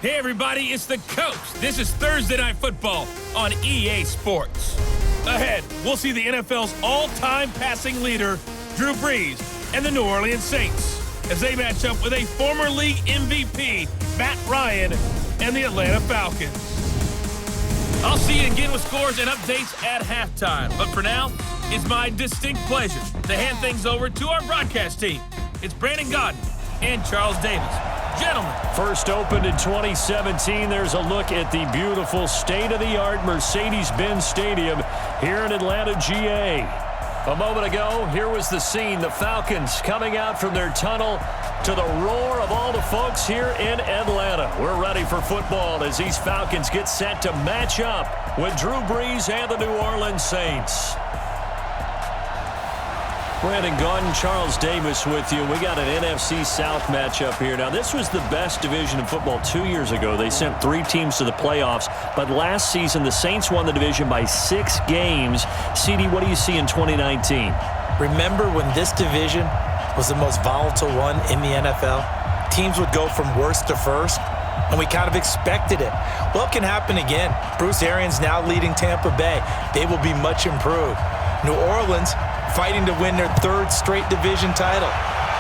Hey everybody, it's the Coach. This is Thursday Night Football on EA Sports. Ahead, we'll see the NFL's all-time passing leader, Drew Brees, and the New Orleans Saints as they match up with a former league MVP, Matt Ryan, and the Atlanta Falcons. I'll see you again with scores and updates at halftime. But for now, it's my distinct pleasure to hand things over to our broadcast team. It's Brandon Godden and Charles Davis. Gentlemen. First opened in 2017, there's a look at the beautiful state-of-the-art Mercedes-Benz Stadium here in Atlanta, GA. A moment ago, here was the scene. The Falcons coming out from their tunnel to the roar of all the folks here in Atlanta. We're ready for football as these Falcons get set to match up with Drew Brees and the New Orleans Saints. Brandon Gaudin, Charles Davis with you. We got an NFC South matchup here. Now, this was the best division in football 2 years ago. They sent 3 teams to the playoffs, but last season the Saints won the division by 6 games. CD, what do you see in 2019? Remember when this division was the most volatile one in the NFL? Teams would go from worst to first, and we kind of expected it. Well, it can happen again. Bruce Arians now leading Tampa Bay. They will be much improved. New Orleans fighting to win their 3rd straight division title.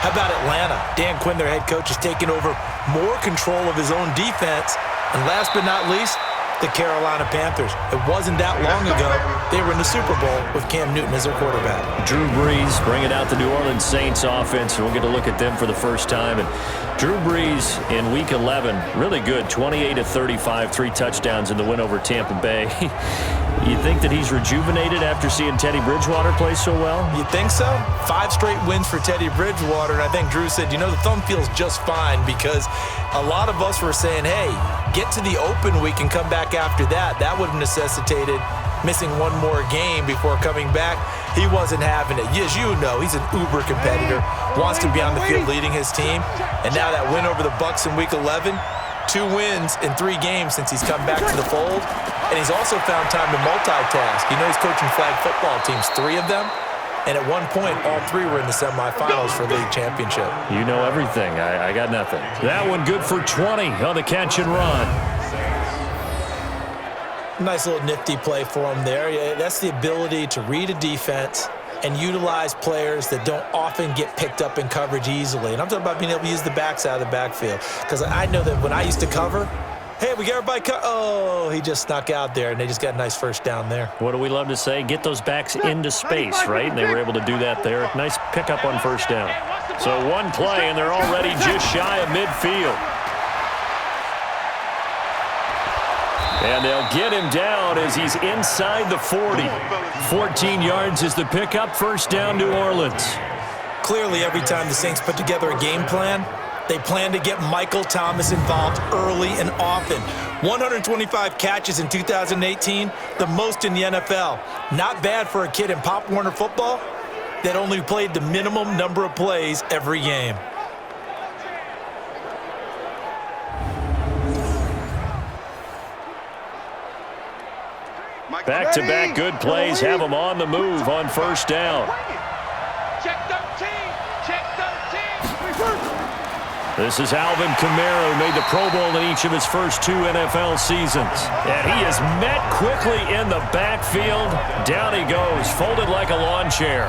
How about Atlanta? Dan Quinn, their head coach, has taken over more control of his own defense. And last but not least, the Carolina Panthers. It wasn't that long ago they were in the Super Bowl with Cam Newton as their quarterback. Drew Brees bringing out the New Orleans Saints offense. We'll get a look at them for the first time. And Drew Brees in Week 11, really good, 28 of 35, 3 touchdowns in the win over Tampa Bay. You think that he's rejuvenated after seeing Teddy Bridgewater play so well? You think so? 5 straight wins for Teddy Bridgewater, and I think Drew said, you know, the thumb feels just fine, because a lot of us were saying, hey, get to the open week and come back after that. That would have necessitated missing 1 more game before coming back. He wasn't having it. As you know, he's an uber competitor, wants to be on the field leading his team, and now that win over the Bucs in Week 11, 2 wins in 3 games since he's come back to the fold. And he's also found time to multitask. You know, he's coaching flag football teams, 3 of them. And at one point, all 3 were in the semifinals for league championship. You know everything. I got nothing. That one good for 20 on the catch and run. Nice little nifty play for him there. Yeah, that's the ability to read a defense and utilize players that don't often get picked up in coverage easily. And I'm talking about being able to use the backs out of the backfield. Because I know that when I used to cover, hey, we got everybody oh, he just snuck out there, and they just got a nice first down there. What do we love to say? Get those backs into space, right? And they were able to do that there. Nice pickup on first down. So 1 play, and they're already just shy of midfield. And they'll get him down as he's inside the 40. 14 yards is the pickup. First down, New Orleans. Clearly, every time the Saints put together a game plan, they plan to get Michael Thomas involved early and often. 125 catches in 2018, the most in the NFL. Not bad for a kid in Pop Warner football that only played the minimum number of plays every game. Back-to-back good plays have them on the move on first down. Check 13. Check 13. This is Alvin Camaro, who made the Pro Bowl in each of his first 2 NFL seasons. And he is met quickly in the backfield. Down he goes, folded like a lawn chair.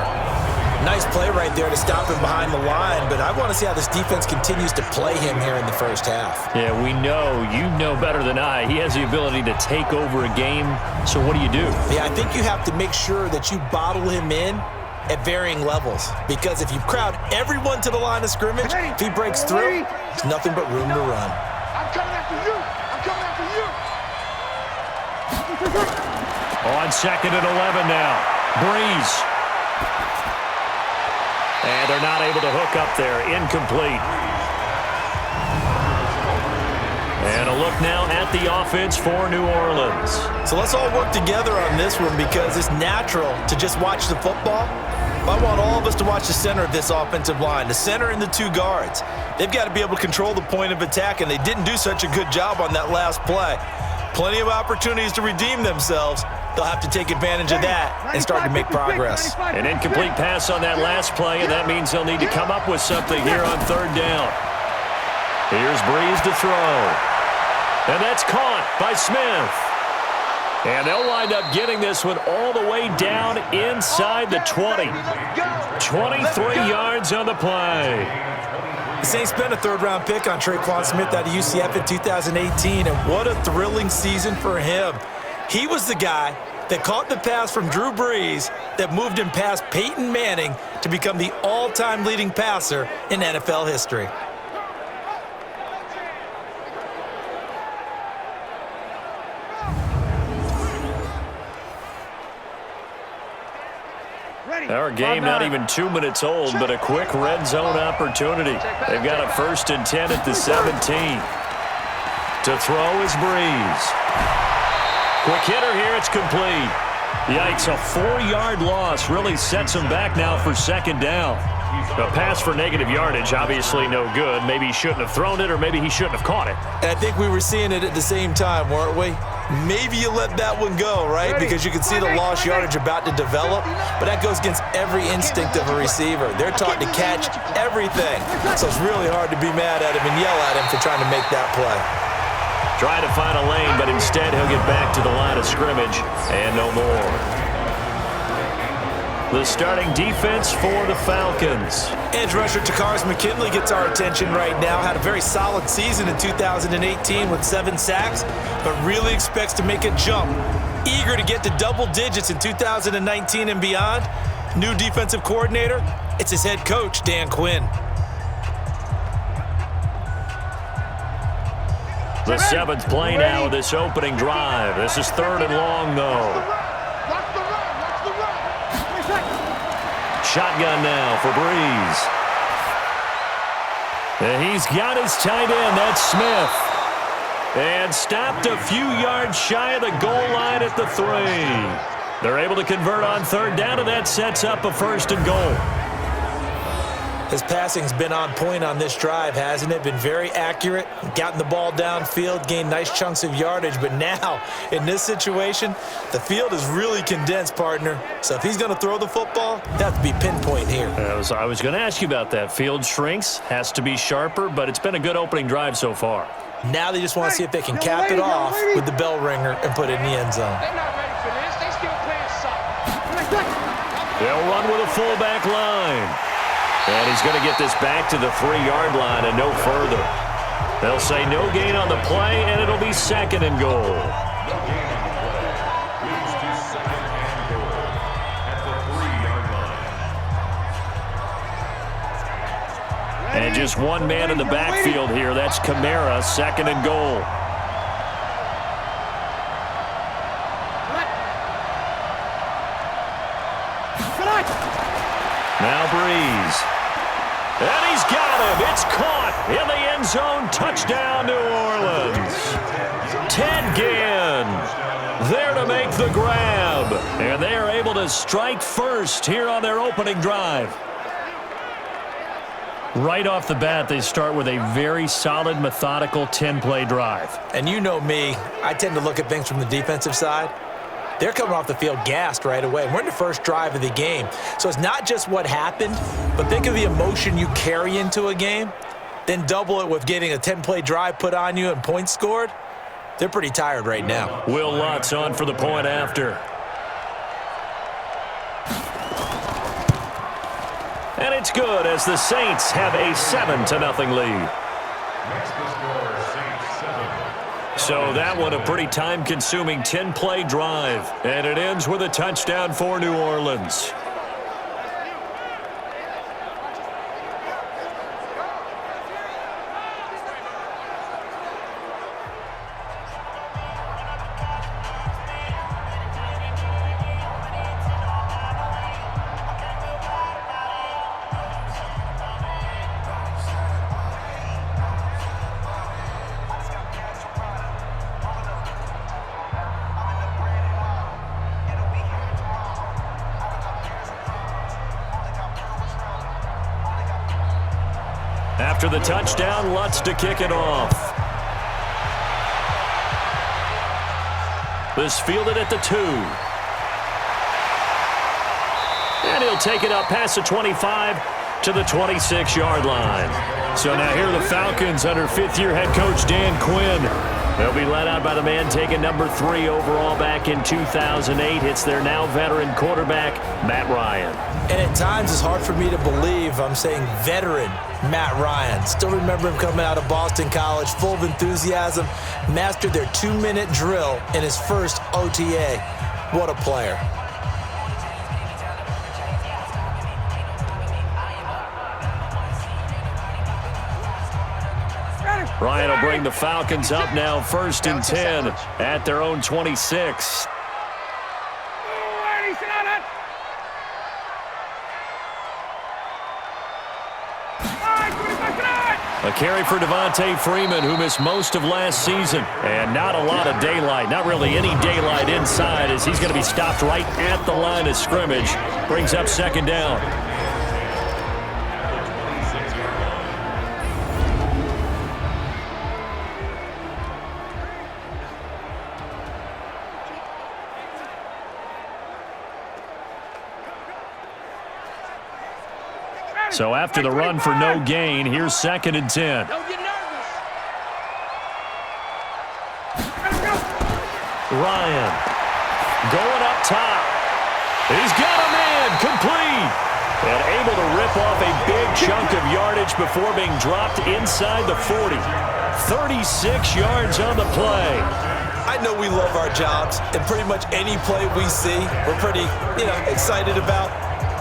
Nice play right there to stop him behind the line, but I want to see how this defense continues to play him here in the first half. Yeah, we know. You know better than I. He has the ability to take over a game. So what do you do? Yeah, I think you have to make sure that you bottle him in at varying levels, because if you crowd everyone to the line of scrimmage, if he breaks through, there's nothing but room to run. I'm coming after you. I'm coming after you. On 2nd and 11 now. Brees. And they're not able to hook up there. Incomplete. And a look now at the offense for New Orleans. So let's all work together on this one, because it's natural to just watch the football. I want all of us to watch the center of this offensive line, the center and the 2 guards. They've got to be able to control the point of attack, and they didn't do such a good job on that last play. Plenty of opportunities to redeem themselves. They'll have to take advantage of that and start to make progress. An incomplete pass on that last play, and that means they'll need to come up with something here on 3rd down. Here's Brees to throw. And that's caught by Smith. And they'll wind up getting this one all the way down inside the 20. 23 yards on the play. The Saints spent a third-round pick on Traquan Smith out of UCF in 2018, and what a thrilling season for him. He was the guy that caught the pass from Drew Brees that moved him past Peyton Manning to become the all-time leading passer in NFL history. Our game not even 2 minutes old, but a quick red zone opportunity. They've got a 1st and 10 at the 17. To throw is Brees. Quick hitter here, it's complete. Yikes, a 4-yard loss really sets him back now for 2nd down. A pass for negative yardage, obviously no good. Maybe he shouldn't have thrown it, or maybe he shouldn't have caught it. And I think we were seeing it at the same time, weren't we? Maybe you let that one go, right? Because you can see the lost yardage about to develop, but that goes against every instinct of a receiver. They're taught to catch everything, so it's really hard to be mad at him and yell at him for trying to make that play. Trying to find a lane, but instead he'll get back to the line of scrimmage and no more. The starting defense for the Falcons. Edge rusher Takars McKinley gets our attention right now. Had a very solid season in 2018 with 7 sacks, but really expects to make a jump. Eager to get to double digits in 2019 and beyond. New defensive coordinator, it's his head coach, Dan Quinn. The 7th play now of this opening drive. This is 3rd and long, though. Shotgun now for Brees. And he's got his tight end. That's Smith. And stopped a few yards shy of the goal line at the 3. They're able to convert on 3rd down, and that sets up a 1st and goal. His passing's been on point on this drive, hasn't it? Been very accurate, gotten the ball downfield, gained nice chunks of yardage, but now, in this situation, the field is really condensed, partner. So if he's going to throw the football, that has to be pinpoint here. I was going to ask you about that. Field shrinks, has to be sharper, but it's been a good opening drive so far. Now they just want to see if they can cap it off with the bell ringer and put it in the end zone. They're not ready for this. They still playing soft. They'll run with a fullback line. And he's going to get this back to the 3-yard line and no further. They'll say no gain on the play, and it'll be 2nd and goal. And just one man in the backfield here. That's Camaro, 2nd and goal. Now Brees. And he's got him. It's caught in the end zone. Touchdown, New Orleans. Ted Ginn there to make the grab. And they are able to strike first here on their opening drive. Right off the bat, they start with a very solid, methodical 10-play drive. And you know me, I tend to look at things from the defensive side. They're coming off the field gassed right away. We're in the first drive of the game. So it's not just what happened, but think of the emotion you carry into a game. Then double it with getting a 10-play drive put on you and points scored. They're pretty tired right now. Will Lutz on for the point after. And it's good as the Saints have a 7-0 lead. So that one a pretty time-consuming 10-play drive. And it ends with a touchdown for New Orleans. After the touchdown, Lutz to kick it off. This fielded at the 2. And he'll take it up past the 25 to the 26-yard line. So now here are the Falcons under fifth-year head coach Dan Quinn. They'll be led out by the man taking number 3 overall back in 2008. It's their now veteran quarterback, Matt Ryan. And at times it's hard for me to believe I'm saying veteran Matt Ryan. Still remember him coming out of Boston College, full of enthusiasm, mastered their 2-minute drill in his first OTA. What a player. Ryan will bring the Falcons up now 1st and 10 at their own 26. A carry for Devontae Freeman, who missed most of last season. And not a lot of daylight, not really any daylight inside, as he's going to be stopped right at the line of scrimmage. Brings up 2nd down. So after the run for no gain, here's 2nd and 10. Ryan going up top. He's got a man complete. And able to rip off a big chunk of yardage before being dropped inside the 40. 36 yards on the play. I know we love our jobs, and pretty much any play we see, we're pretty, excited about.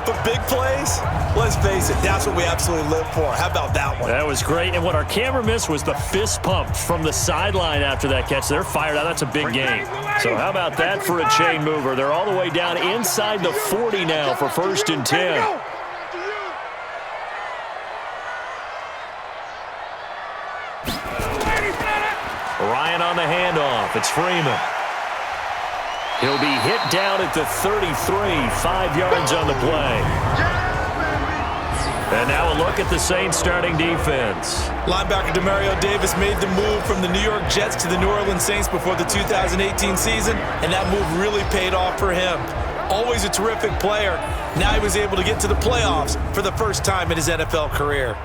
But big plays, let's face it, that's what we absolutely live for. How about that one? That was great. And what our camera missed was the fist pump from the sideline after that catch. They're fired out. That's a big game. So how about that for a chain mover? They're all the way down inside the 40 now for 1st and 10. Ryan on the handoff. It's Freeman. He'll be hit down at the 33, 5 yards on the play. And now a look at the Saints starting defense. Linebacker Demario Davis made the move from the New York Jets to the New Orleans Saints before the 2018 season, and that move really paid off for him. Always a terrific player. Now he was able to get to the playoffs for the first time in his NFL career.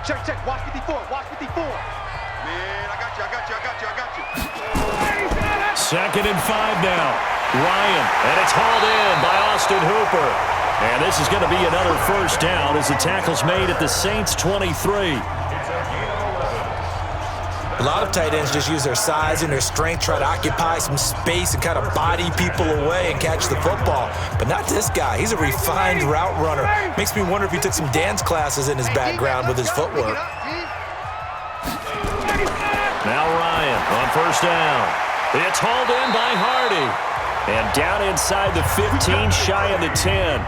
Check, watch 54, watch 54. Man, I got you. 2nd and 5 now. Ryan, and it's hauled in by Austin Hooper. And this is going to be another 1st down as the tackle's made at the Saints' 23. A lot of tight ends just use their size and their strength, try to occupy some space and kind of body people away and catch the football. But not this guy. He's a refined route runner. Makes me wonder if he took some dance classes in his background with his footwork. Now Ryan on 1st down. It's hauled in by Hardy. And down inside the 15, shy of the 10.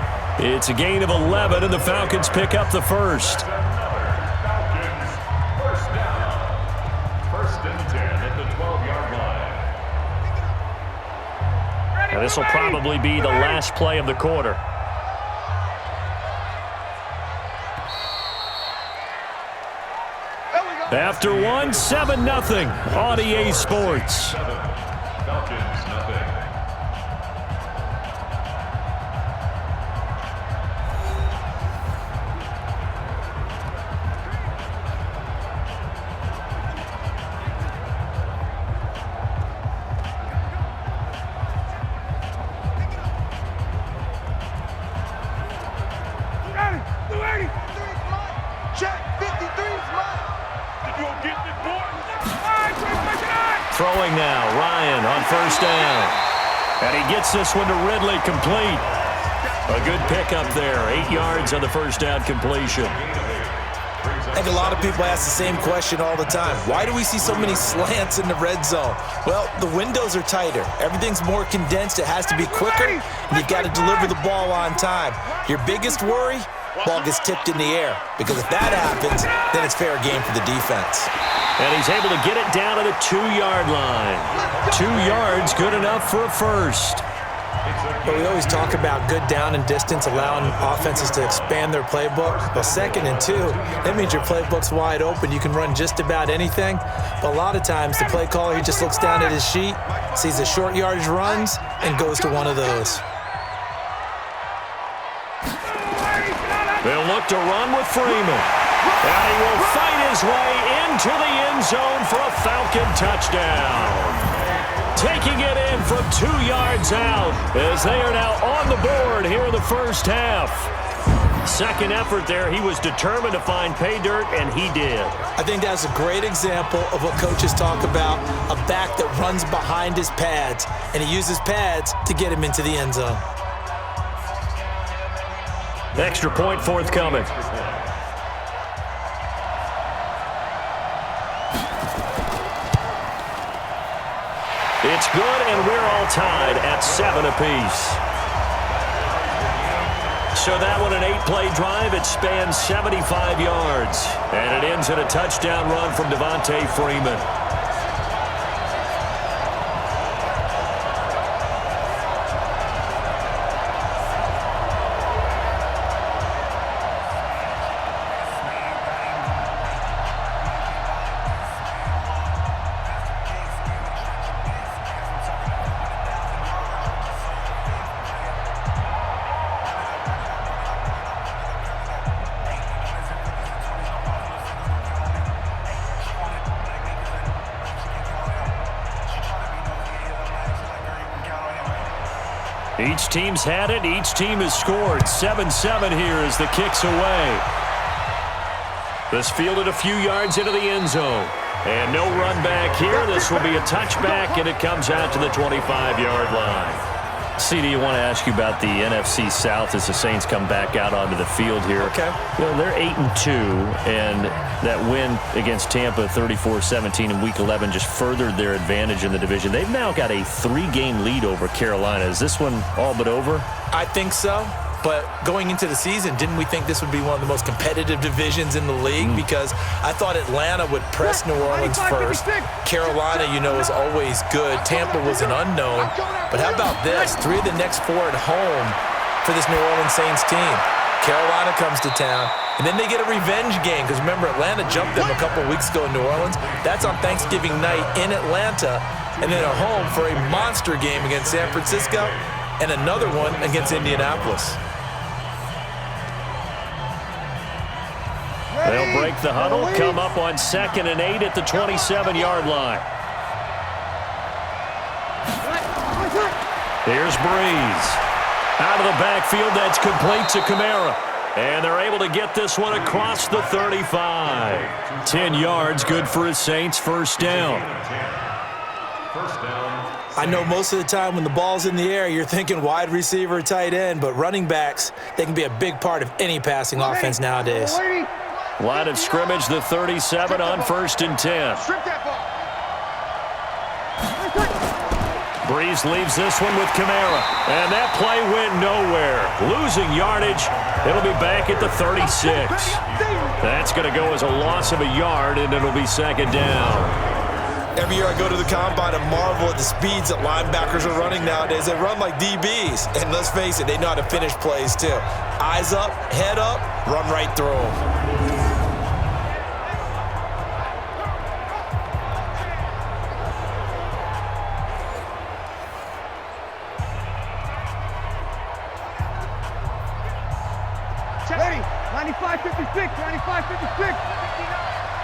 It's a gain of 11, and the Falcons pick up the 1st. Now this will probably be the last play of the quarter. After one, 7-0 on EA Sports. Throwing now, Ryan on 1st down. And he gets this one to Ridley, complete. A good pickup there, 8 yards on the 1st down completion. I think a lot of people ask the same question all the time. Why do we see so many slants in the red zone? Well, the windows are tighter. Everything's more condensed. It has to be quicker, and you've got to deliver the ball on time. Your biggest worry? Ball gets tipped in the air, because if that happens, then it's fair game for the defense. And he's able to get it down to the 2-yard line. 2 yards, good enough for a 1st. But we always talk about good down and distance, allowing offenses to expand their playbook. Well, 2nd and 2, that means your playbook's wide open. You can run just about anything. But a lot of times, the play caller, he just looks down at his sheet, sees the short yardage runs, and goes to one of those. They'll look to run with Freeman. And he will fight his way into the end zone for a Falcon touchdown. Taking it in from 2 yards out as they are now on the board here in the first half. Second effort there, he was determined to find pay dirt, and he did. I think that's a great example of what coaches talk about, a back that runs behind his pads, and he uses pads to get him into the end zone. Extra point forthcoming. It's good, and we're all tied at 7 apiece. So that one, an 8-play drive. It spans 75 yards. And it ends in a touchdown run from Devontae Freeman. Each team's had it. Each team has scored. 7-7 here as the kick's away. This fielded a few yards into the end zone. And no run back here. This will be a touchback, and it comes out to the 25-yard line. CD, I want to ask you about the NFC South as the Saints come back out onto the field here. Okay. You know, they're 8-2, and that win against Tampa 34-17 in Week 11 just furthered their advantage in the division. They've now got a 3-game lead over Carolina. Is this one all but over? I think so. But going into the season, didn't we think this would be one of the most competitive divisions in the league? Because I thought Atlanta would press New Orleans first. Carolina, you know, is always good. Tampa was an unknown. But how about this? 3 of the next 4 at home for this New Orleans Saints team. Carolina comes to town, and then they get a revenge game. Because remember, Atlanta jumped them a couple weeks ago in New Orleans. That's on Thanksgiving night in Atlanta. And then at home for a monster game against San Francisco and another one against Indianapolis. They'll break the huddle, come up on 2nd and 8 at the 27-yard line. Here's Breeze. Out of the backfield, that's complete to Camaro. And they're able to get this one across the 35. 10 yards, good for his Saints, first down. I know most of the time when the ball's in the air, you're thinking wide receiver, tight end, but running backs, they can be a big part of any passing offense nowadays. Line of scrimmage, the 37 on 1st and 10. Breeze leaves this one with Camaro. And that play went nowhere. Losing yardage. It'll be back at the 36. That's going to go as a loss of a yard, and it'll be 2nd down. Every year I go to the combine and marvel at the speeds that linebackers are running nowadays. They run like DBs. And let's face it, they know how to finish plays too. Eyes up, head up, run right through them. Ready, 95-56, 95-56.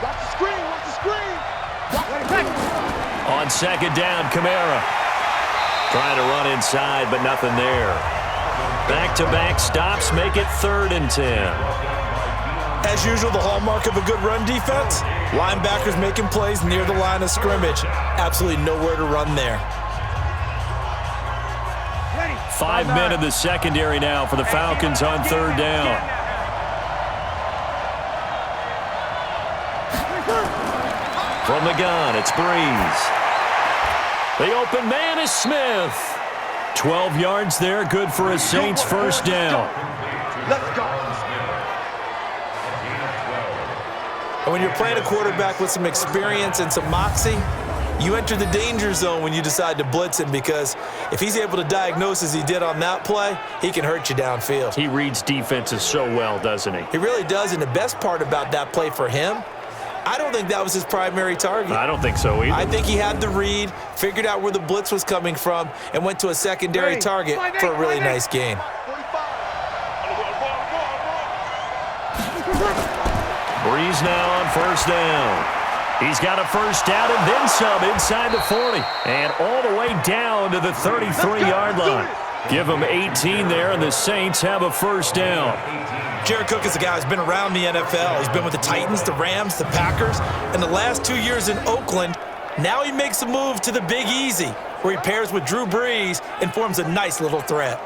Watch the screen, watch the screen. On 2nd down, Camaro. Trying to run inside, but nothing there. Back-to-back stops make it 3rd and 10. As usual, the hallmark of a good run defense, linebackers making plays near the line of scrimmage. Absolutely nowhere to run there. 5 men in the secondary now for the Falcons on 3rd down. From the gun, it's Breeze. The open man is Smith. 12 yards there, good for a Saints first down. Let's go. And when you're playing a quarterback with some experience and some moxie, you enter the danger zone when you decide to blitz him, because if he's able to diagnose as he did on that play, he can hurt you downfield. He reads defenses so well, doesn't he? He really does, and the best part about that play for him, I don't think that was his primary target. I don't think so either. I think he had the read, figured out where the blitz was coming from, and went to a secondary target for a really nice gain. Breeze now on first down. He's got a first down and then some inside the 40. And all the way down to the 33-yard line. Give him 18 there, and the Saints have a first down. Jared Cook is a guy who's been around the NFL. He's been with the Titans, the Rams, the Packers, and the last 2 years in Oakland. Now he makes a move to the Big Easy, where he pairs with Drew Brees and forms a nice little threat.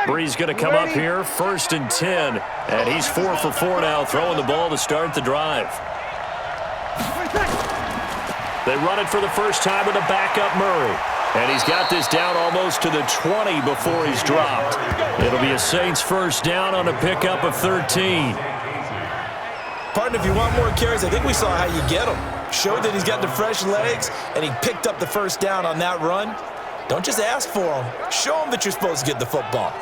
Brees going to come up here, 1st and 10. And he's 4 for 4 now, throwing the ball to start the drive. They run it for the first time with a backup Murray. And he's got this down almost to the 20 before he's dropped. It'll be a Saints first down on a pickup of 13. Partner, if you want more carries, I think we saw how you get them. Showed that he's got the fresh legs, and he picked up the first down on that run. Don't just ask for them. Show them that you're supposed to get the football.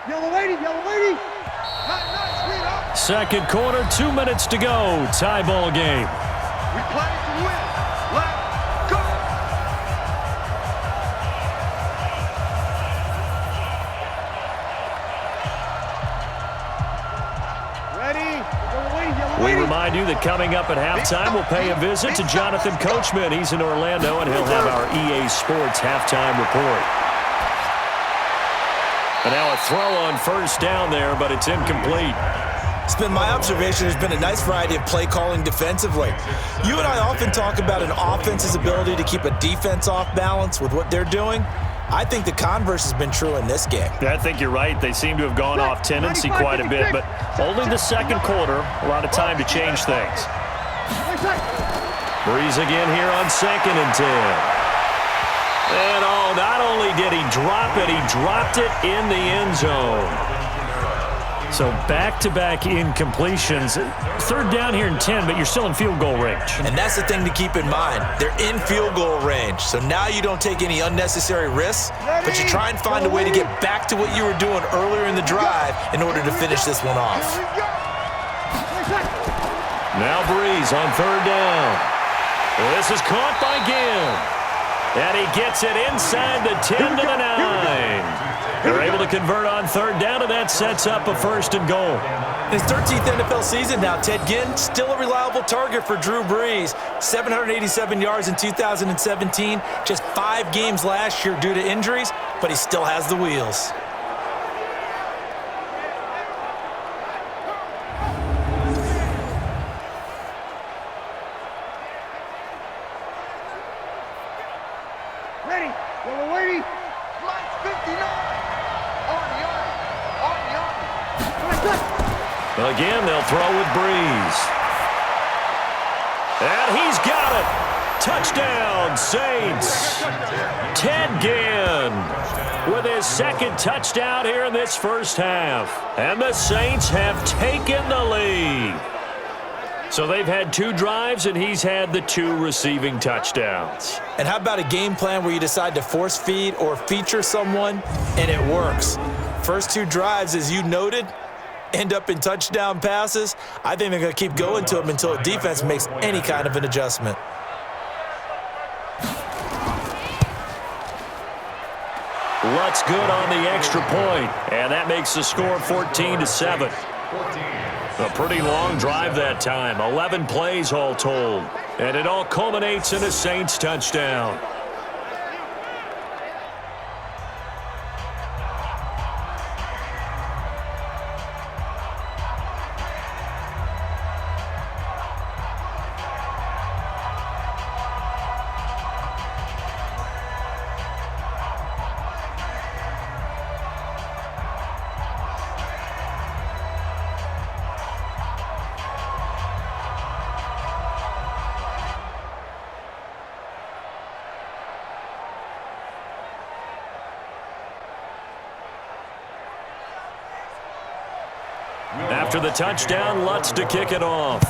Yellow lady, yellow lady. Second quarter, 2 minutes to go. Tie ball game. We play to win. Let's go. Ready? Yellow lady, yellow We lady. remind you that coming up at halftime, we'll pay a visit to Jonathan Coachman. He's in Orlando, and he'll have our EA Sports halftime report. And now a throw on first down there, but it's incomplete. It's been my observation there's been a nice variety of play calling defensively. You and I often talk about an offense's ability to keep a defense off balance with what they're doing. I think the converse has been true in this game. I think you're right. They seem to have gone off tendency quite a bit, but only the second quarter, a lot of time to change things. Breeze again here on 2nd and 10. And not only did he drop it, he dropped it in the end zone. So back-to-back incompletions. 3rd down here and 10, but you're still in field goal range. And that's the thing to keep in mind. They're in field goal range. So now you don't take any unnecessary risks, but you try and find a way to get back to what you were doing earlier in the drive in order to finish this one off. Now Breeze on 3rd down. This is caught by Gill. And he gets it inside the 10 to the 9. They're able to convert on 3rd down, and that sets up a 1st and goal. In his 13th NFL season now, Ted Ginn, still a reliable target for Drew Brees. 787 yards in 2017, just 5 games last year due to injuries, but he still has the wheels. Ready, yellow lady. Lights 59. On the arm. Again, they'll throw with Breeze. And he's got it. Touchdown, Saints. Ted Ginn with his 2nd touchdown here in this first half. And the Saints have taken the lead. So they've had 2 drives, and he's had the 2 receiving touchdowns. And how about a game plan where you decide to force feed or feature someone, and it works? First 2 drives, as you noted, end up in touchdown passes. I think they're going to keep going to them until the defense makes any kind of an adjustment. Lutz good on the extra point, and that makes the score 14-7. A pretty long drive that time, 11 plays all told, and it all culminates in a Saints touchdown. After the touchdown, Lutz to kick it off.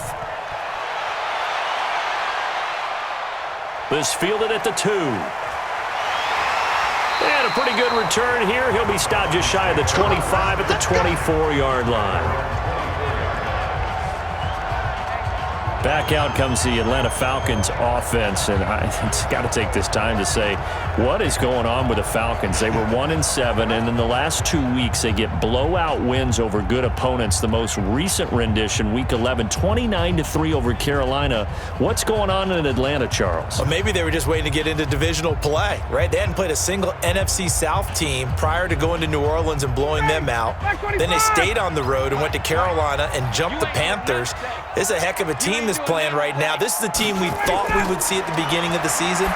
This fielded at the 2. And a pretty good return here. He'll be stopped just shy of the 25 at the 24-yard line. Back out comes the Atlanta Falcons offense, and it's got to take this time to say, what is going on with the Falcons? They were 1-7, and in the last 2 weeks, they get blowout wins over good opponents. The most recent rendition, Week 11, 29-3 over Carolina. What's going on in Atlanta, Charles? Well, maybe they were just waiting to get into divisional play, right? They hadn't played a single NFC South team prior to going to New Orleans and blowing them out. Then they stayed on the road and went to Carolina and jumped the Panthers. This is a heck of a team that's playing right now. This is the team we thought we would see at the beginning of the season.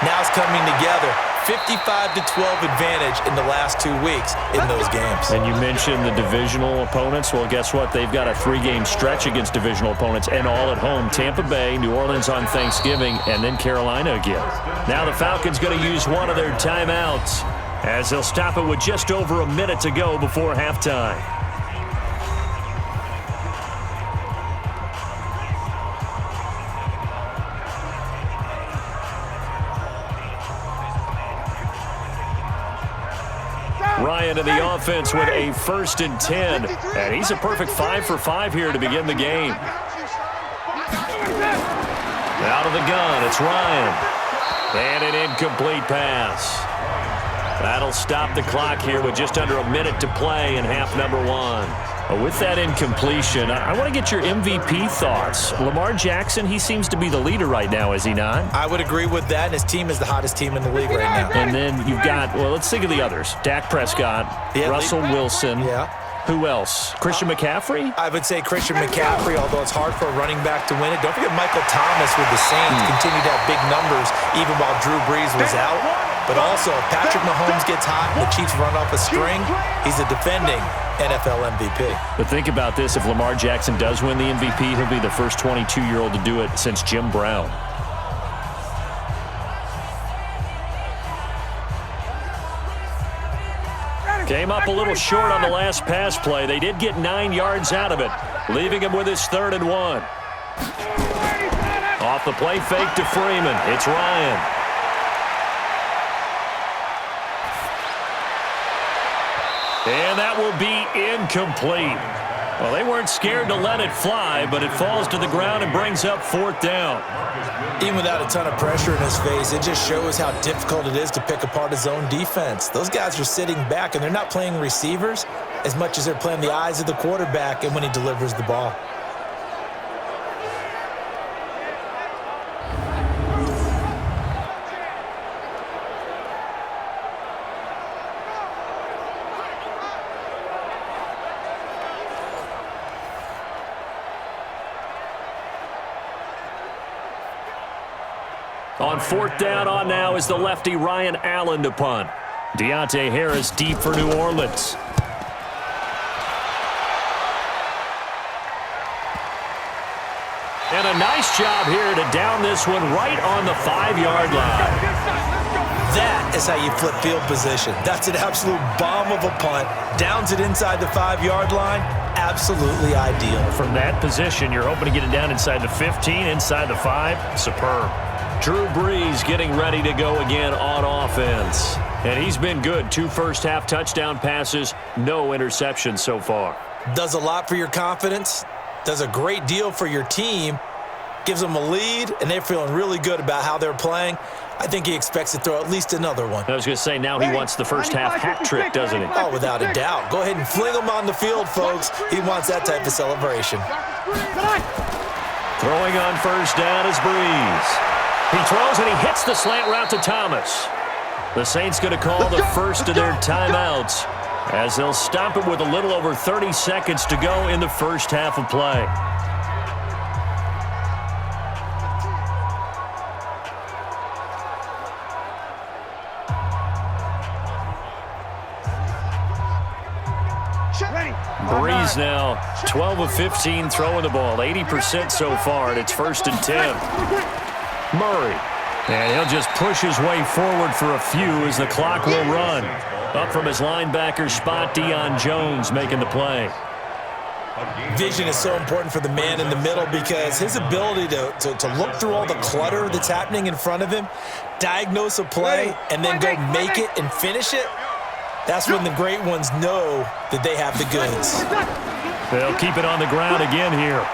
Now it's coming together. 55-12 advantage in the last 2 weeks in those games. And you mentioned the divisional opponents. Well, guess what? They've got a 3-game stretch against divisional opponents, and all at home. Tampa Bay, New Orleans on Thanksgiving, and then Carolina again. Now the Falcons going to use one of their timeouts as they'll stop it with just over a minute to go before halftime. Ryan in the offense with a 1st and 10. And he's a perfect 5 for 5 here to begin the game. Out of the gun, it's Ryan. And an incomplete pass. That'll stop the clock here with just under a minute to play in half number 1. With that incompletion, I want to get your MVP thoughts. Lamar Jackson, he seems to be the leader right now, is he not? I would agree with that, and his team is the hottest team in the league right now. And then you've got, well, let's think of the others. Dak Prescott, Russell Wilson. Yeah. Who else? Christian McCaffrey? I would say Christian McCaffrey, although it's hard for a running back to win it. Don't forget Michael Thomas with the Saints continued to have big numbers even while Drew Brees was out. But also, if Patrick Mahomes gets hot and the Chiefs run off a string, he's a defending NFL MVP. But think about this. If Lamar Jackson does win the MVP, he'll be the first 22-year-old to do it since Jim Brown. Came up a little short on the last pass play. They did get 9 yards out of it, leaving him with his 3rd and 1. Off the play fake to Freeman. It's Ryan. And that will be incomplete. Well, they weren't scared to let it fly, but it falls to the ground and brings up 4th down. Even without a ton of pressure in his face, it just shows how difficult it is to pick apart his own defense. Those guys are sitting back, and they're not playing receivers as much as they're playing the eyes of the quarterback and when he delivers the ball. On 4th down on now is the lefty Ryan Allen to punt. Deontay Harris deep for New Orleans. And a nice job here to down this one right on the 5-yard line. That is how you flip field position. That's an absolute bomb of a punt. Downs it inside the 5-yard line. Absolutely ideal. From that position, you're hoping to get it down inside the 15, inside the 5. Superb. Drew Brees getting ready to go again on offense. And he's been good. 2 first-half touchdown passes, no interceptions so far. Does a lot for your confidence. Does a great deal for your team. Gives them a lead, and they're feeling really good about how they're playing. I think he expects to throw at least another one. I was going to say, now he wants the first-half hat trick, doesn't he? Oh, without a doubt. Go ahead and fling him on the field, folks. He wants that type of celebration. Throwing on 1st down is Brees. He throws and he hits the slant route to Thomas. The Saints going to call the first of their timeouts as they'll stop it with a little over 30 seconds to go in the first half of play. Brees now 12 of 15 throwing the ball, 80% so far, and it's 1st and 10. Murray, and he'll just push his way forward for a few as the clock will run. Up from his linebacker spot, Deion Jones making the play. Vision is so important for the man in the middle because his ability to look through all the clutter that's happening in front of him, diagnose a play, and then go make it and finish it, that's when the great ones know that they have the goods. They'll keep it on the ground again here.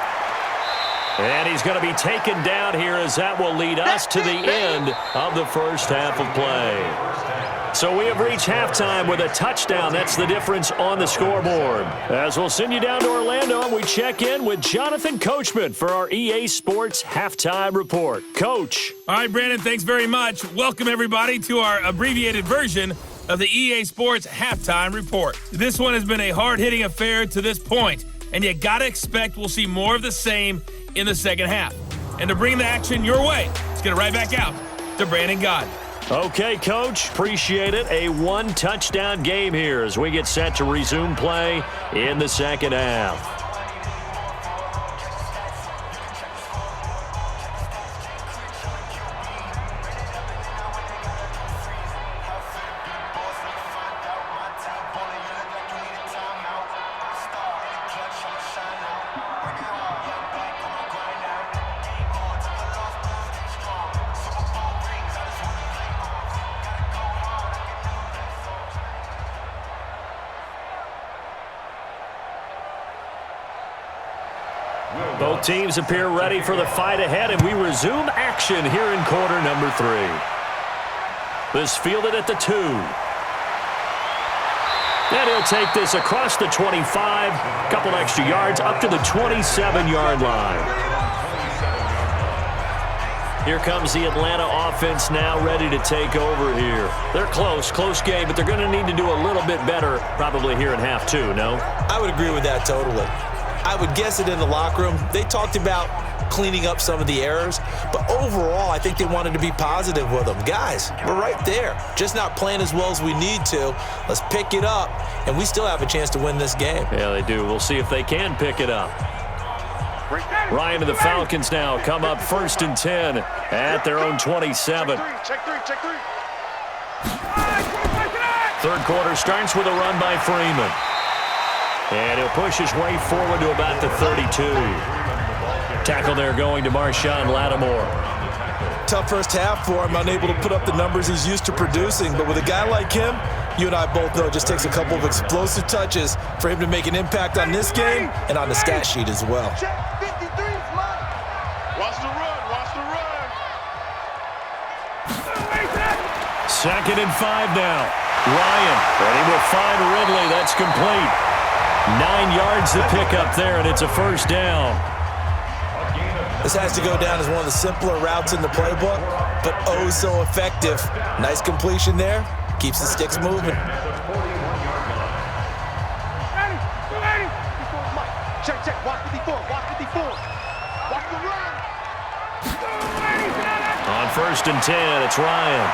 And he's going to be taken down here as that will lead us to the end of the first half of play. So we have reached halftime with a touchdown. That's the difference on the scoreboard. As we'll send you down to Orlando, and we check in with Jonathan Coachman for our EA Sports Halftime Report. Coach. All right, Brandon, thanks very much. Welcome, everybody, to our abbreviated version of the EA Sports Halftime Report. This one has been a hard-hitting affair to this point, and you got to expect we'll see more of the same in the second half. And to bring the action your way, let's get it right back out to Brandon Gaudin. Okay, Coach, appreciate it. A one-touchdown game here as we get set to resume play in the second half. Both teams appear ready for the fight ahead, and we resume action here in quarter number 3. This fielded at the 2. And he'll take this across the 25, couple extra yards up to the 27-yard line. Here comes the Atlanta offense now ready to take over here. They're close game, but they're going to need to do a little bit better probably here in half 2, no? I would agree with that totally. I would guess it in the locker room. They talked about cleaning up some of the errors, but overall, I think they wanted to be positive with them. Guys, we're right there. Just not playing as well as we need to. Let's pick it up, and we still have a chance to win this game. Yeah, they do. We'll see if they can pick it up. Ryan and the Falcons now come up 1st and 10 at their own 27. Third quarter starts with a run by Freeman. And he'll push his way forward to about the 32. Tackle there going to Marshawn Lattimore. Tough first half for him, unable to put up the numbers he's used to producing. But with a guy like him, you and I both know it just takes a couple of explosive touches for him to make an impact on this game and on the stat sheet as well. Watch the run, watch the run. 2nd and 5 now. Ryan, and he will find Ridley. That's complete. 9 yards to pick up there, and it's a first down. This has to go down as one of the simpler routes in the playbook, but oh so effective. Nice completion there. Keeps the sticks moving. Check, watch 54, watch 54. Watch the run. On 1st and 10, it's Ryan.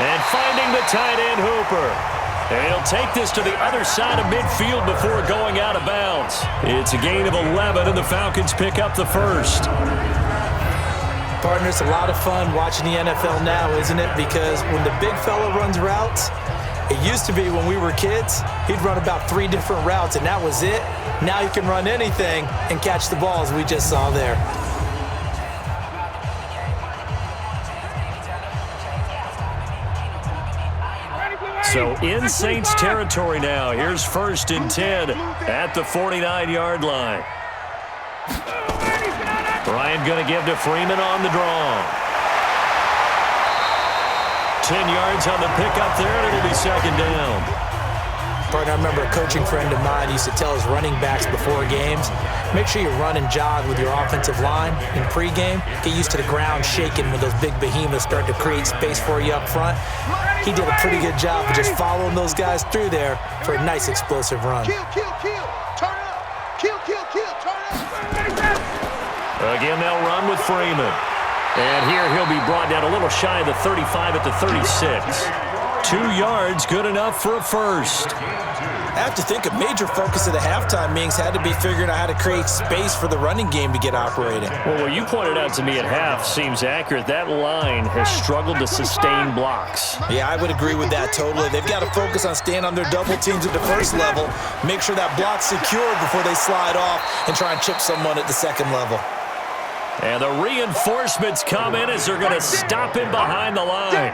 And finding the tight end Hooper. And he'll take this to the other side of midfield before going out of bounds. It's a gain of 11, and the Falcons pick up the first. Partner, it's a lot of fun watching the NFL now, isn't it? Because when the big fella runs routes, it used to be when we were kids, he'd run about 3 different routes, and that was it. Now he can run anything and catch the ball, as we just saw there. So in Saints territory now. Here's 1st and 10 at the 49-yard line. Ryan going to give to Freeman on the draw. 10 yards on the pickup there, and it'll be 2nd down. Partner, I remember a coaching friend of mine used to tell his running backs before games, make sure you run and jog with your offensive line in pregame. Get used to the ground shaking when those big behemoths start to create space for you up front. He did a pretty good job of just following those guys through there for a nice explosive run. Kill, turn up. Kill, turn up. Again, they'll run with Freeman. And here he'll be brought down a little shy of the 35 at the 36. 2 yards, good enough for a first. I have to think a major focus of the halftime meetings had to be figuring out how to create space for the running game to get operating. Well, what you pointed out to me at half seems accurate. That line has struggled to sustain blocks. Yeah, I would agree with that totally. They've got to focus on staying on their double teams at the first level, make sure that block's secure before they slide off and try and chip someone at the second level. And the reinforcements come in as they're going to stop him behind the line.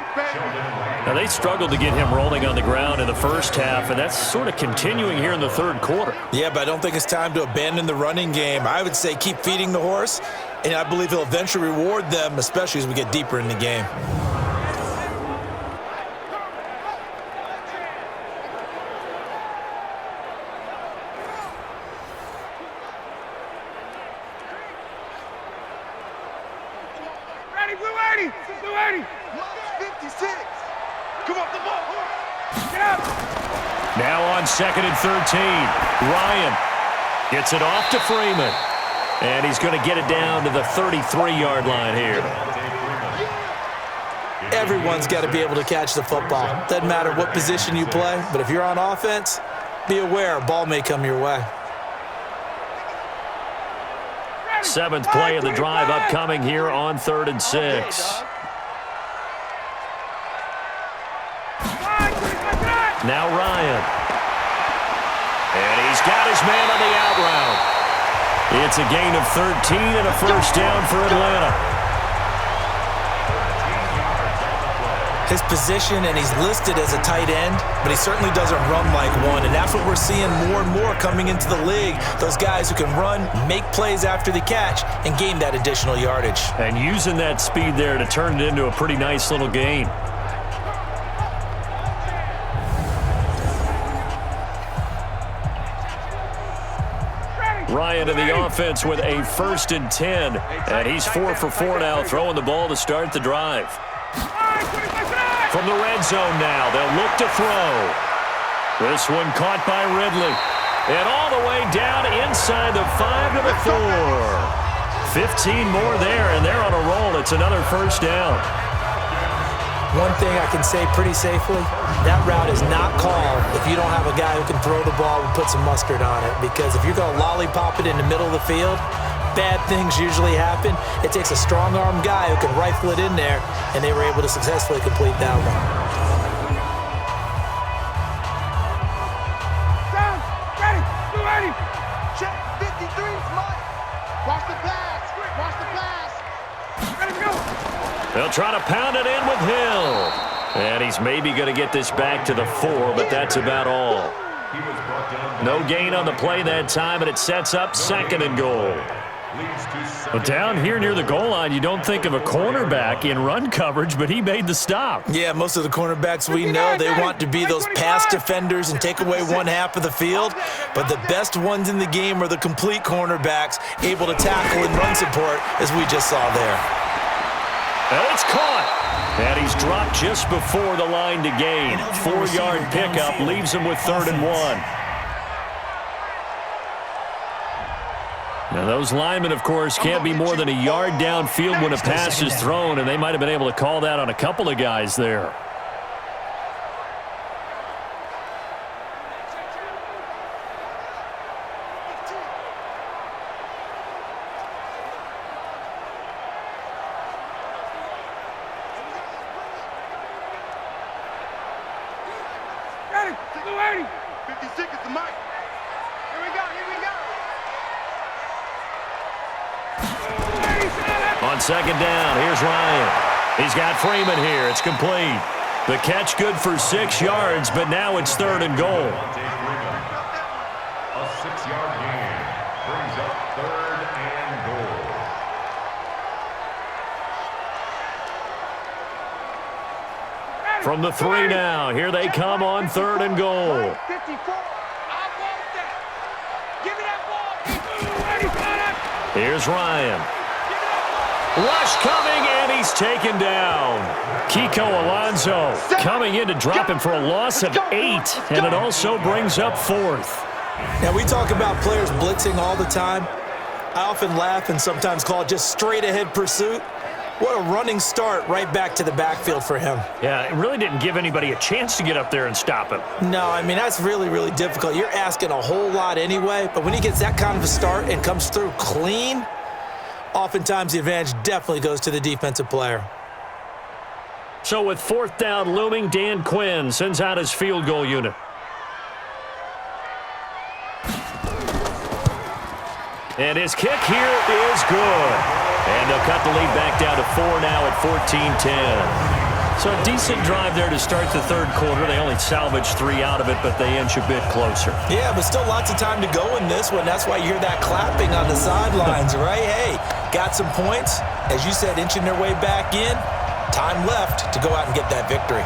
Now, they struggled to get him rolling on the ground in the first half, and that's sort of continuing here in the third quarter. Yeah, but I don't think it's time to abandon the running game. I would say keep feeding the horse, and I believe he'll eventually reward them, especially as we get deeper in the game. Now on 2nd and 13, Ryan gets it off to Freeman. And he's going to get it down to the 33-yard line here. Everyone's got to be able to catch the football. Doesn't matter what position you play, but if you're on offense, be aware a ball may come your way. 7th play of the drive upcoming here on 3rd and 6. Now Ryan. And he's got his man on the out route. It's a gain of 13 and a first down for Atlanta. His position, and he's listed as a tight end, but he certainly doesn't run like one, and that's what we're seeing more and more coming into the league. Those guys who can run, make plays after the catch, and gain that additional yardage. And using that speed there to turn it into a pretty nice little gain. Ryan in the offense with a 1st and 10. And he's 4 for 4 now, throwing the ball to start the drive. From the red zone now, they'll look to throw. This one caught by Ridley. And all the way down inside the 5 to the 4. 15 more there, and they're on a roll. It's another first down. One thing I can say pretty safely, that route is not called if you don't have a guy who can throw the ball and put some mustard on it. Because if you're going to lollipop it in the middle of the field, bad things usually happen. It takes a strong-arm guy who can rifle it in there, and they were able to successfully complete that one. Down, ready. Check, 53's Mike. Watch the pass. Ready to go. They'll try to pound it in with Hill. And he's maybe going to get this back to the 4, but that's about all. No gain on the play that time, and it sets up 2nd and goal. But down here near the goal line, you don't think of a cornerback in run coverage, but he made the stop. Yeah, most of the cornerbacks we know, they want to be those pass defenders and take away one half of the field. But the best ones in the game are the complete cornerbacks, able to tackle and run support, as we just saw there. And it's caught. And he's dropped just before the line to gain. 4-yard pickup leaves him with 3rd and 1. Now, those linemen, of course, can't be more than a yard downfield when a pass is thrown, and they might have been able to call that on a couple of guys there. Ready. 56 is the mic. Here we go. On 2nd down, here's Ryan. He's got Freeman here. It's complete. The catch good for 6 yards, but now it's 3rd and goal. A 6-yard gain brings up 3rd and goal. From the 3 now, here they come on 3rd and goal. 54. I want that. Give me that ball. Here's Ryan. Rush coming, and he's taken down. Kiko Alonso coming in to drop him for a loss of 8, and it also brings up 4th. Now, we talk about players blitzing all the time. I often laugh and sometimes call it just straight-ahead pursuit. What a running start right back to the backfield for him. Yeah, it really didn't give anybody a chance to get up there and stop him. No, I mean, that's really, really difficult. You're asking a whole lot anyway, but when he gets that kind of a start and comes through clean, oftentimes the advantage definitely goes to the defensive player. So with 4th down looming, Dan Quinn sends out his field goal unit. And his kick here is good. And they'll cut the lead back down to 4 now at 14-10. So a decent drive there to start the third quarter. They only salvaged 3 out of it, but they inch a bit closer. Yeah, but still lots of time to go in this one. That's why you hear that clapping on the sidelines, right? Hey, got some points. As you said, inching their way back in. Time left to go out and get that victory.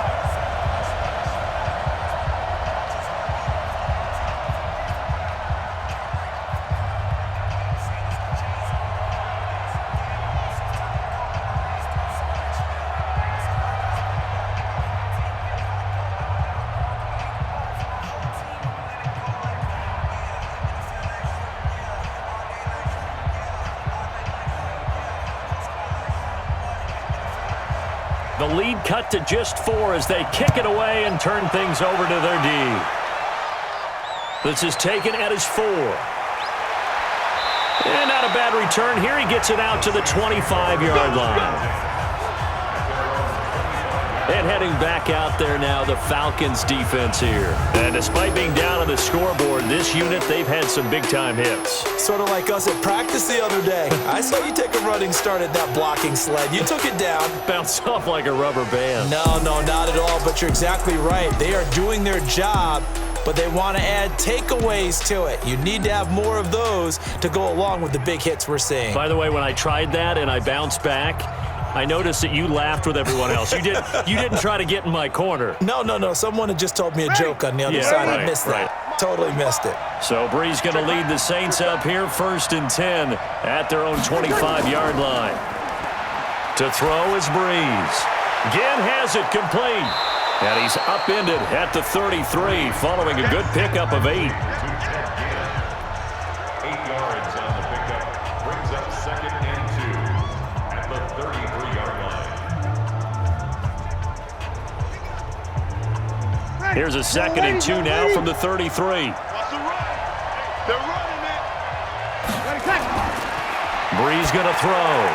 The lead cut to just 4 as they kick it away and turn things over to their D. This is taken at his 4. And not a bad return here. He gets it out to the 25-yard line. And heading back out there now, the Falcons defense here. And despite being down on the scoreboard, this unit, they've had some big-time hits. Sort of like us at practice the other day. I saw you take a running start at that blocking sled. You took it down. Bounced off like a rubber band. No, not at all, but you're exactly right. They are doing their job, but they want to add takeaways to it. You need to have more of those to go along with the big hits we're seeing. By the way, when I tried that and I bounced back, I noticed that you laughed with everyone else. You didn't try to get in my corner. No. Someone had just told me a joke on the other side. Right, I missed that. Totally missed it. So Brees going to lead the Saints up here 1st and 10 at their own 25-yard line. To throw is Brees. Again has it complete. And he's upended at the 33 following a good pickup of 8. 8 yards on the pickup. Brings up 2nd and 2 at the 33-yard line. Here's a 2nd and 2 now from the 33. They're running it. Brees going to throw.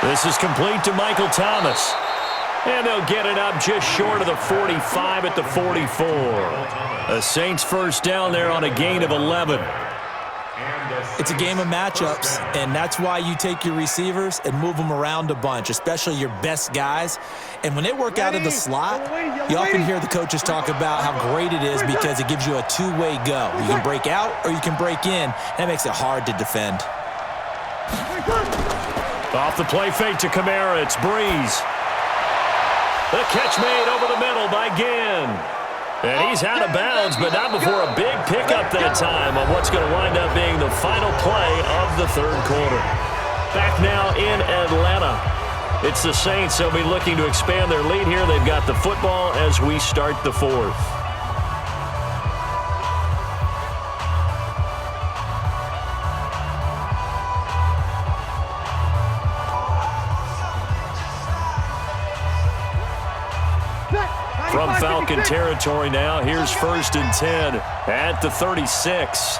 This is complete to Michael Thomas. And they'll get it up just short of the 45 at the 44. The Saints first down there on a gain of 11. It's a game of matchups, and that's why you take your receivers and move them around a bunch, especially your best guys. And when they work out of the slot, you often hear the coaches talk about how great it is because it gives you a two-way go. You can break out or you can break in. That makes it hard to defend. Off the play fake to Camaro, it's Brees. The catch made over the middle by Ginn. And he's out of bounds, but not before a big pickup that time on what's going to wind up being the final play of the third quarter. Back now in Atlanta. It's the Saints. They'll be looking to expand their lead here. They've got the football as we start the fourth. From Falcon territory now, here's 1st and 10 at the 36.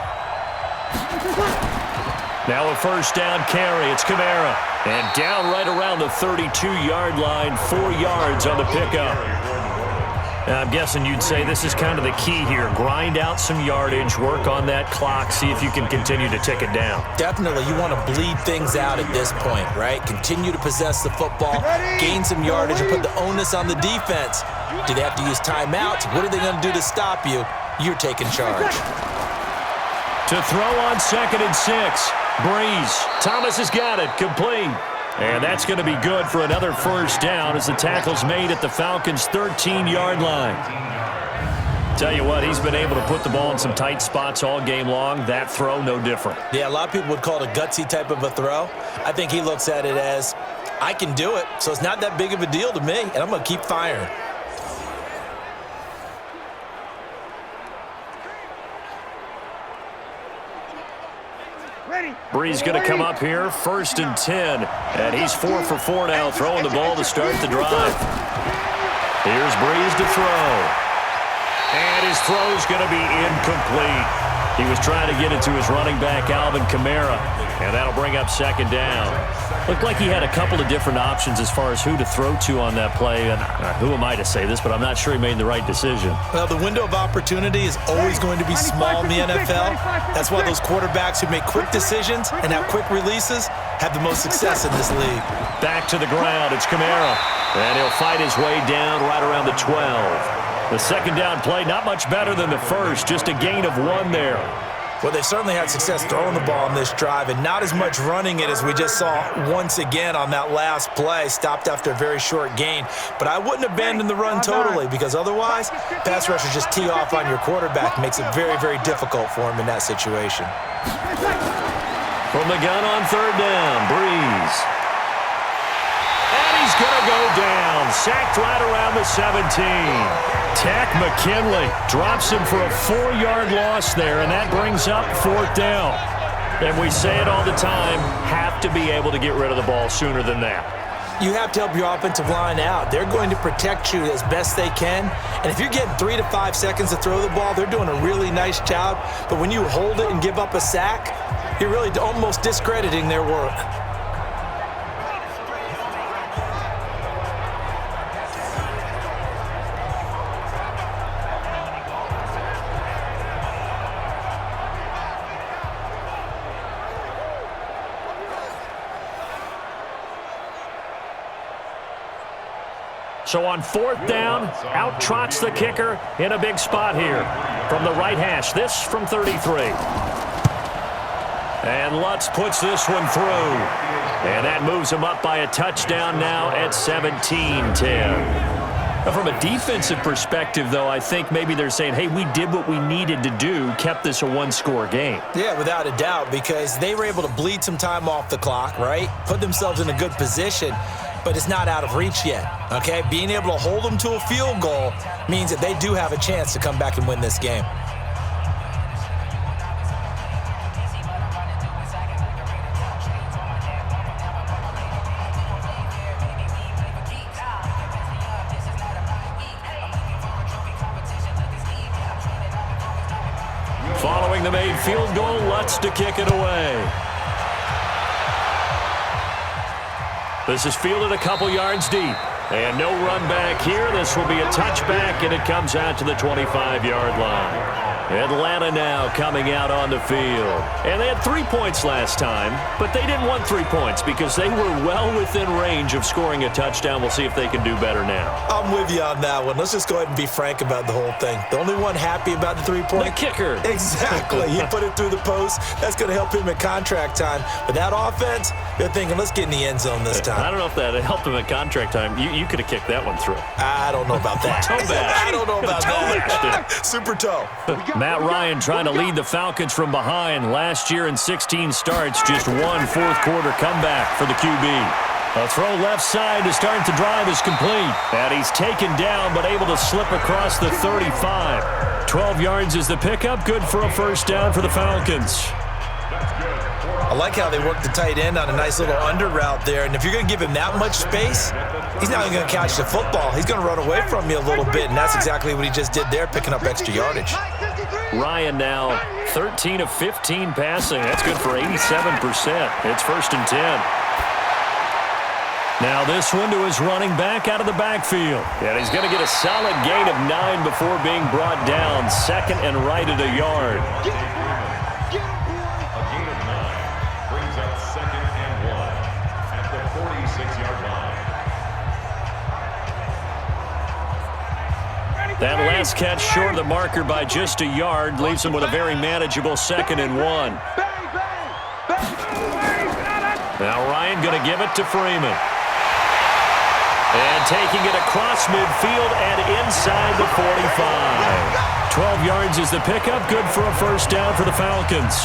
Now a first down carry. It's Camaro. And down right around the 32-yard line, 4 yards on the pickup. And I'm guessing you'd say this is kind of the key here. Grind out some yardage, work on that clock, see if you can continue to tick it down. Definitely. You want to bleed things out at this point, right? Continue to possess the football, gain some yardage, and put the onus on the defense. Do they have to use timeouts? What are they going to do to stop you? You're taking charge. To throw on 2nd and 6. Brees. Thomas has got it. Complete. And that's going to be good for another first down as the tackle's made at the Falcons' 13-yard line. Tell you what, he's been able to put the ball in some tight spots all game long. That throw, no different. Yeah, a lot of people would call it a gutsy type of a throw. I think he looks at it as, I can do it, so it's not that big of a deal to me, and I'm going to keep firing. Brees going to come up here, 1st and 10. And he's 4 for 4 now, throwing the ball to start the drive. Here's Brees to throw. And his throw's going to be incomplete. He was trying to get it to his running back, Alvin Camaro, and that'll bring up 2nd down. Looked like he had a couple of different options as far as who to throw to on that play, and who am I to say this, but I'm not sure he made the right decision. Well, the window of opportunity is always going to be small in the NFL. That's why those quarterbacks who make quick decisions and have quick releases have the most success in this league. Back to the ground, it's Camaro, and he'll fight his way down right around the 12. The 2nd down play, not much better than the first, just a gain of 1 there. Well, they've certainly had success throwing the ball on this drive and not as much running it as we just saw once again on that last play, stopped after a very short gain. But I wouldn't abandon the run totally because otherwise, pass rushers just tee off on your quarterback. Makes it very, very difficult for him in that situation. From the gun on 3rd down, Brees. And he's going to go down, sacked right around the 17. Tack McKinley drops him for a 4-yard loss there, and that brings up 4th down. And we say it all the time, have to be able to get rid of the ball sooner than that. You have to help your offensive line out. They're going to protect you as best they can. And if you're getting 3 to 5 seconds to throw the ball, they're doing a really nice job. But when you hold it and give up a sack, you're really almost discrediting their work. So on 4th down, out trots the kicker in a big spot here from the right hash. This from 33. And Lutz puts this one through. And that moves him up by a touchdown now at 17-10. From a defensive perspective, though, I think maybe they're saying, hey, we did what we needed to do, kept this a 1-score game. Yeah, without a doubt, because they were able to bleed some time off the clock, right? Put themselves in a good position. But it's not out of reach yet, okay? Being able to hold them to a field goal means that they do have a chance to come back and win this game. Following the made field goal, Lutz to kick it away. This is fielded a couple yards deep. And no run back here. This will be a touchback, and it comes out to the 25-yard line. Atlanta now coming out on the field. And they had 3 points last time, but they didn't want 3 points because they were well within range of scoring a touchdown. We'll see if they can do better now. I'm with you on that one. Let's just go ahead and be frank about the whole thing. The only one happy about the 3-point. The kicker. Exactly. He put it through the post. That's going to help him at contract time. But that offense, they're thinking, let's get in the end zone this time. I don't know if that helped him at contract time. You could have kicked that one through. I don't know about that. Toe bash. I don't know about that. Super toe. Matt Ryan trying to lead the Falcons from behind. Last year in 16 starts, just 1 fourth-quarter comeback for the QB. A throw left side to start the drive is complete. And he's taken down but able to slip across the 35. 12 yards is the pickup. Good for a 1st down for the Falcons. I like how they work the tight end on a nice little under route there. And if you're going to give him that much space, he's not even going to catch the football. He's going to run away from you a little bit, and that's exactly what he just did there, picking up extra yardage. Ryan now 13 of 15 passing. That's good for 87%. It's 1st and 10. Now this one to his running back out of the backfield. And he's going to get a solid gain of 9 before being brought down. 2nd and right at a yard. That last catch short of the marker by just a yard leaves him with a very manageable 2nd and 1. Now Ryan going to give it to Freeman. And taking it across midfield and inside the 45. 12 yards is the pickup. Good for a 1st down for the Falcons.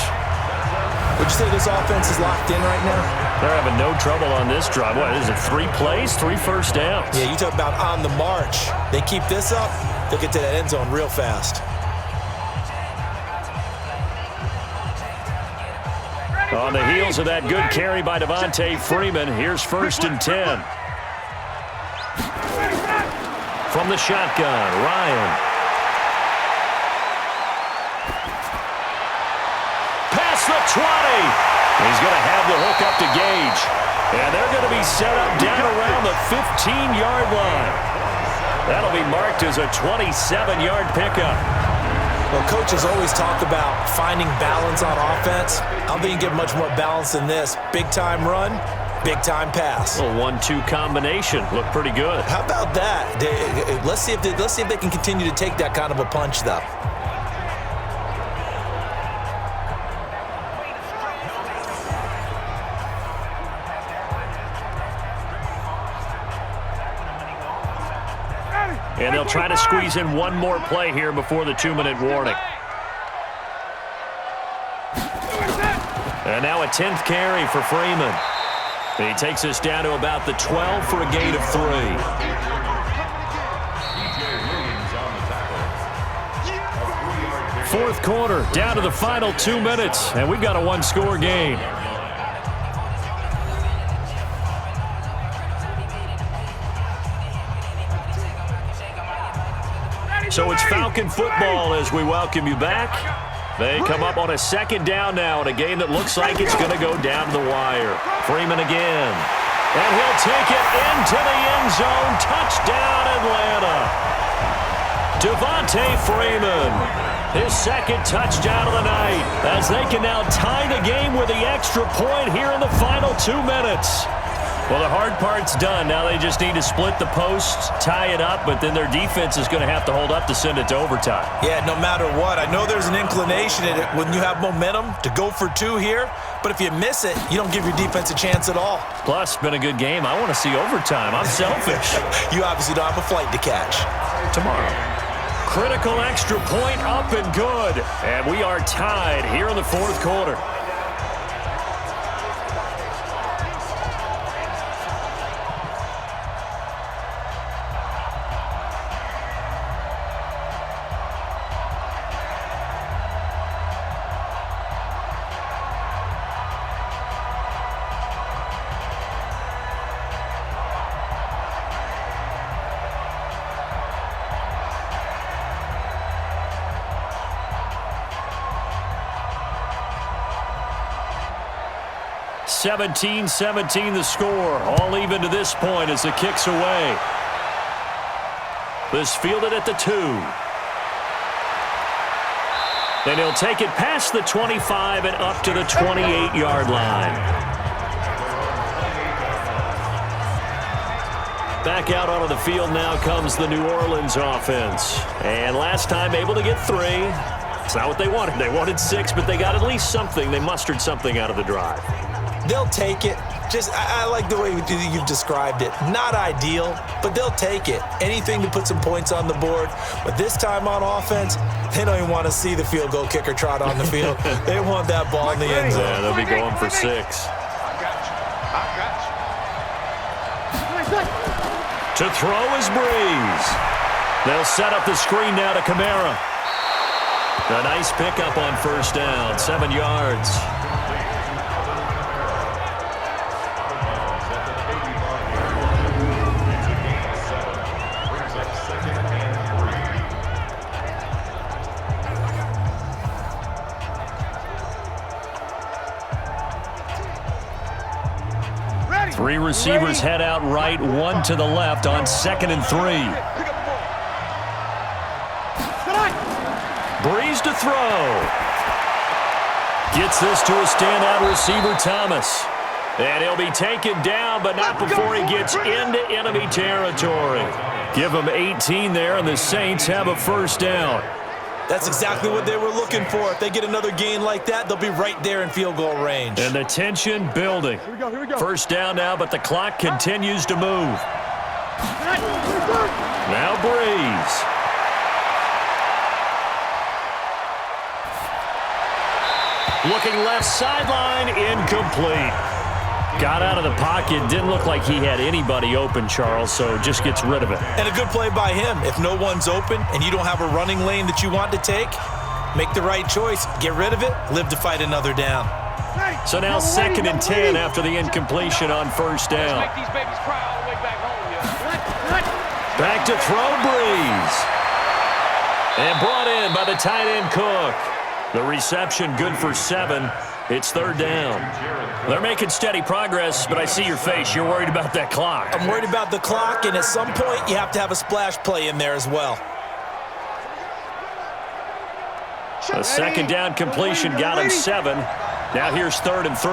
Would you say this offense is locked in right now? They're having no trouble on this drive. What is it, 3 plays, 3 first downs? Yeah, you talk about on the march. They keep this up, they'll get to that end zone real fast. On the heels of that good carry by Devontae Freeman, here's 1st and 10. From the shotgun, Ryan. Past the 20. He's going to have the hook up to Gage. And they're going to be set up down around the 15-yard line. That'll be marked as a 27-yard pickup. Well, coaches always talk about finding balance on offense. I don't think you get much more balance than this. Big-time run, big-time pass. A 1-2 combination. Looked pretty good. How about that? Let's see if they can continue to take that kind of a punch, though. And they'll try to squeeze in one more play here before the 2-minute warning. And now a 10th carry for Freeman. And he takes us down to about the 12 for a gain of 3. Fourth quarter, down to the final 2 minutes, and we've got a 1-score game. So it's Falcon football as we welcome you back. They come up on a 2nd down now in a game that looks like it's going to go down to the wire. Freeman again. And he'll take it into the end zone. Touchdown, Atlanta. Devontae Freeman. His 2nd touchdown of the night as they can now tie the game with the extra point here in the final 2 minutes. Well, the hard part's done. Now they just need to split the posts, tie it up, but then their defense is going to have to hold up to send it to overtime. Yeah, no matter what. I know there's an inclination in it when you have momentum to go for 2 here, but if you miss it, you don't give your defense a chance at all. Plus, been a good game. I want to see overtime. I'm selfish. You obviously don't have a flight to catch. Tomorrow. Critical extra point up and good. And we are tied here in the 4th quarter. (17-17) the score. All even to this point as the kick's away. This fielded at the 2. Then he'll take it past the 25 and up to the 28-yard line. Back out onto the field now comes the New Orleans offense. And last time able to get 3. It's not what they wanted. They wanted 6, but they got at least something. They mustered something out of the drive. They'll take it. I like the way you've described it. Not ideal, but they'll take it. Anything to put some points on the board. But this time on offense, they don't even want to see the field goal kicker trot on the field. They want that ball in the end zone. Yeah, they'll be going for 6. I got you. To throw is Breeze. They'll set up the screen now to Camaro. A nice pickup on 1st down, 7 yards. Three receivers head out right, 1 to the left on 2nd and 3. Breeze to throw. Gets this to a standout receiver, Thomas. And he'll be taken down, but not before he gets into enemy territory. Give him 18 there, and the Saints have a 1st down. That's exactly what they were looking for. If they get another gain like that, they'll be right there in field goal range. And the tension building. Here we go. 1st down now, but the clock continues to move. Now Breeze. Looking left sideline, incomplete. Got out of the pocket, didn't look like he had anybody open, Charles, so just gets rid of it. And a good play by him. If no one's open and you don't have a running lane that you want to take, make the right choice. Get rid of it, live to fight another down. So now 2nd and 10 after the incompletion on first down. Make these babies cry all the way back home, yeah. Back to throw, Breeze. And brought in by the tight end Cook. The reception good for 7. It's 3rd down. They're making steady progress, but I see your face. You're worried about that clock. I'm worried about the clock, and at some point you have to have a splash play in there as well. A 2nd down completion got him 7. Now here's 3rd and 3.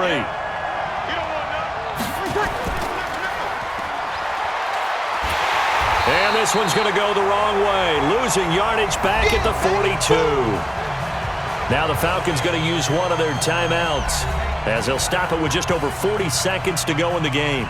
And this one's going to go the wrong way. Losing yardage back at the 42. Now the Falcons going to use one of their timeouts as they'll stop it with just over 40 seconds to go in the game.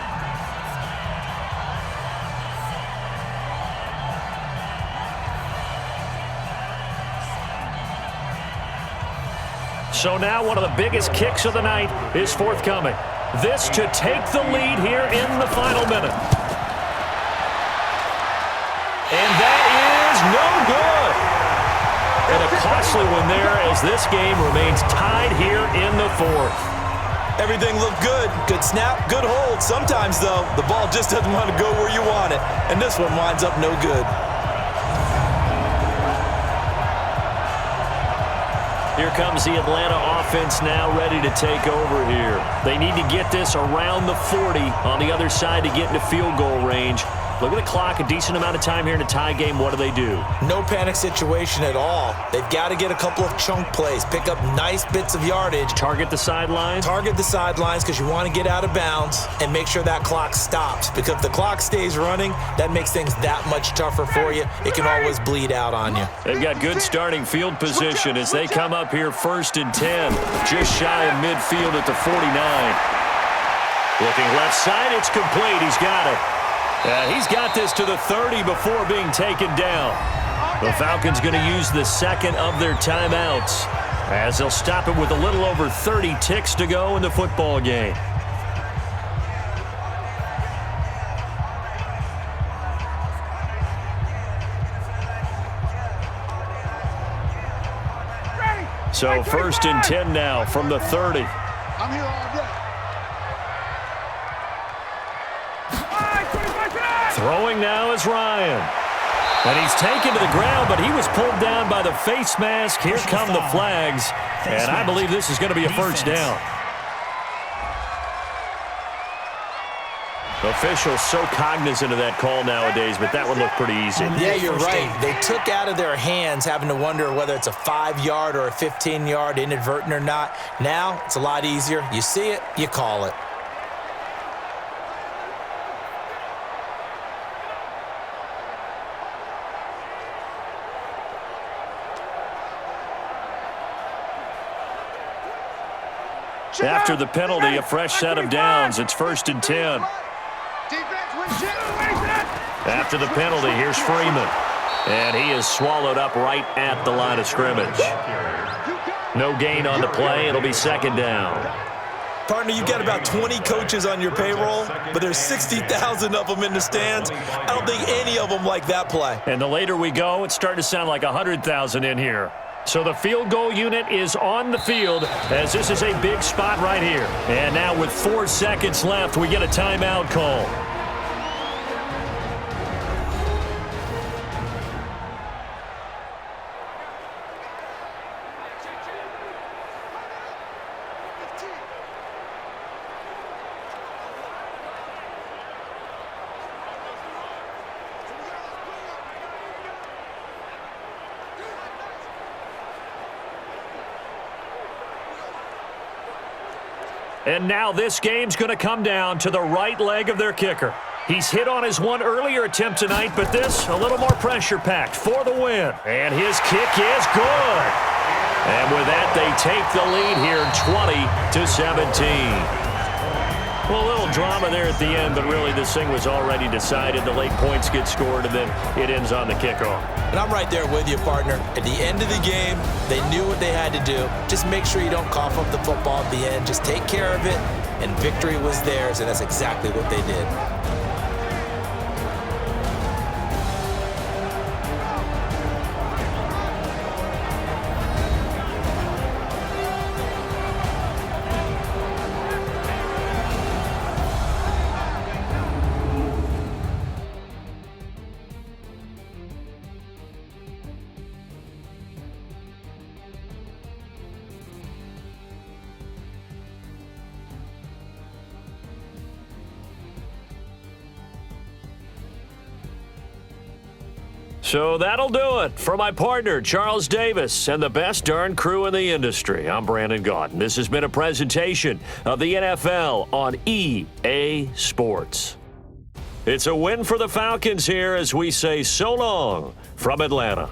So now one of the biggest kicks of the night is forthcoming. This to take the lead here in the final minute. And that is no good. And a costly one there as this game remains tied here in the 4th. Everything looked good. Good snap, good hold. Sometimes, though, the ball just doesn't want to go where you want it. And this one winds up no good. Here comes the Atlanta offense now ready to take over here. They need to get this around the 40 on the other side to get into field goal range. Look at the clock, a decent amount of time here in a tie game. What do? No panic situation at all. They've got to get a couple of chunk plays, pick up nice bits of yardage. Target the sidelines? Target the sidelines because you want to get out of bounds and make sure that clock stops. Because if the clock stays running, that makes things that much tougher for you. It can always bleed out on you. They've got good starting field position as they come up here 1st and 10. Just shy of midfield at the 49. Looking left side, it's complete. He's got it. He's got this to the 30 before being taken down. The Falcons going to use the 2nd of their timeouts as they'll stop it with a little over 30 ticks to go in the football game. So 1st and 10 now from the 30. I'm here all day. Throwing now is Ryan. And he's taken to the ground, but he was pulled down by the face mask. Here come the flags. And I believe this is going to be a first down. Officials so cognizant of that call nowadays, but that one looked pretty easy. Yeah, you're right. They took out of their hands having to wonder whether it's a 5-yard or a 15-yard inadvertent or not. Now, it's a lot easier. You see it, you call it. After the penalty, a fresh set of downs. It's 1st and 10. After the penalty, here's Freeman. And he is swallowed up right at the line of scrimmage. No gain on the play. It'll be 2nd down. Partner, you've got about 20 coaches on your payroll, but there's 60,000 of them in the stands. I don't think any of them like that play. And the later we go, it's starting to sound like 100,000 in here. So the field goal unit is on the field as this is a big spot right here. And now with 4 seconds left, we get a timeout call. And now this game's going to come down to the right leg of their kicker. He's hit on his one earlier attempt tonight, but this a little more pressure-packed for the win. And his kick is good. And with that, they take the lead here 20-17. Well, a little drama there at the end, but really this thing was already decided. The late points get scored, and then it ends on the kickoff. And I'm right there with you, partner. At the end of the game, they knew what they had to do. Just make sure you don't cough up the football at the end. Just take care of it, and victory was theirs, and that's exactly what they did. So that'll do it. For my partner, Charles Davis, and the best darn crew in the industry, I'm Brandon Gaudin. This has been a presentation of the NFL on EA Sports. It's a win for the Falcons here as we say so long from Atlanta.